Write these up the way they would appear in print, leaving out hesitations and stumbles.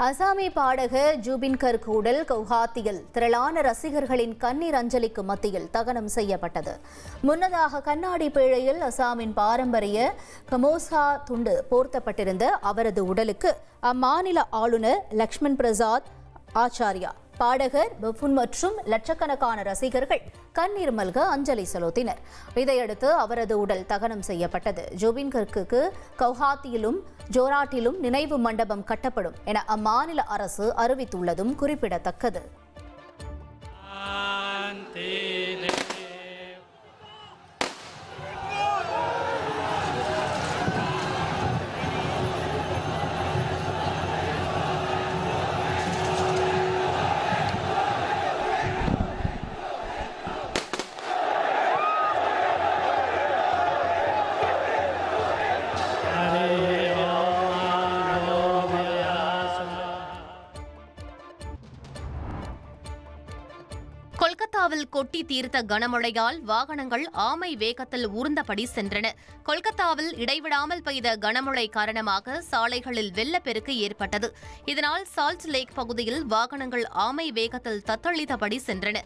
அசாமி பாடகர் ஜூபின் கர்க் உடல் கவுஹாத்தியில் திரளான ரசிகர்களின் கண்ணீர் அஞ்சலிக்கு மத்தியில் தகனம் செய்யப்பட்டது. முன்னதாக கண்ணாடி பேழையில் அசாமின் பாரம்பரிய கமோசா துண்டு போர்த்தப்பட்டிருந்த அவரது உடலுக்கு அம்மாநில ஆளுநர் லக்ஷ்மண் பிரசாத் ஆச்சாரியா, பாடகர் பஃபுன் மற்றும் லட்சக்கணக்கான ரசிகர்கள் கண்ணீர் மல்க அஞ்சலி செலுத்தினர். இதையடுத்து அவரது உடல் தகனம் செய்யப்பட்டது. ஜூபின் கர்க்குக்கு கவுஹாத்தியிலும் ஜோராட்டிலும் நினைவு மண்டபம் கட்டப்படும் என அம்மாநில அரசு அறிவித்துள்ளதும் குறிப்பிடத்தக்கது. கொல்கத்தாவில் கொட்டி தீர்த்த கனமழையால் வாகனங்கள் ஆமை வேகத்தில் ஊர்ந்தபடி சென்றன. கொல்கத்தாவில் இடைவிடாமல் பெய்த கனமழை காரணமாக சாலைகளில் வெள்ளப்பெருக்கு ஏற்பட்டது. இதனால் சால்ட் லேக் பகுதியில் வாகனங்கள் ஆமை வேகத்தில் தத்தளித்தபடி சென்றன.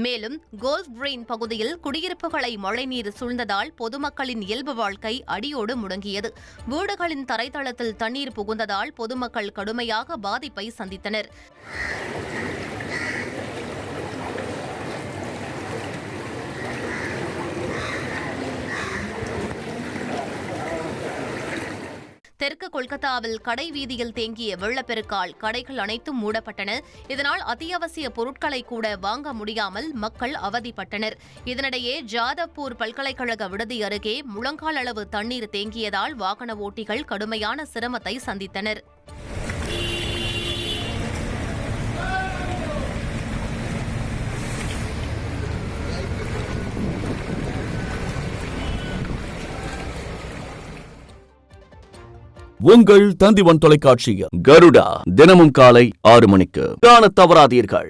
மேலும் கோல்ஃப் கிரீன் பகுதியில் குடியிருப்புகளை மழைநீர் சூழ்ந்ததால் பொதுமக்களின் இயல்பு வாழ்க்கை அடியோடு முடங்கியது. வீடுகளின் தரைத்தளத்தில் தண்ணீர் புகுந்ததால் பொதுமக்கள் கடுமையாக பாதிப்பை சந்தித்தனர். தெற்கு கொல்கத்தாவில் கடை வீதியில் தேங்கிய வெள்ளப்பெருக்கால் கடைகள் அனைத்தும் மூடப்பட்டன. இதனால் அத்தியாவசிய பொருட்களை கூட வாங்க முடியாமல் மக்கள் அவதிப்பட்டனர். இதனிடையே ஜாதவ்பூர் பல்கலைக்கழக விடுதி அருகே முழங்கால் அளவு தண்ணீர் தேங்கியதால் வாகன ஓட்டிகள் கடுமையான சிரமத்தை சந்தித்தனர். உங்கள் தந்திவன் தொலைக்காட்சியில் கருடா தினமும் காலை 6 மணிக்கு காணத் தவறாதீர்கள்.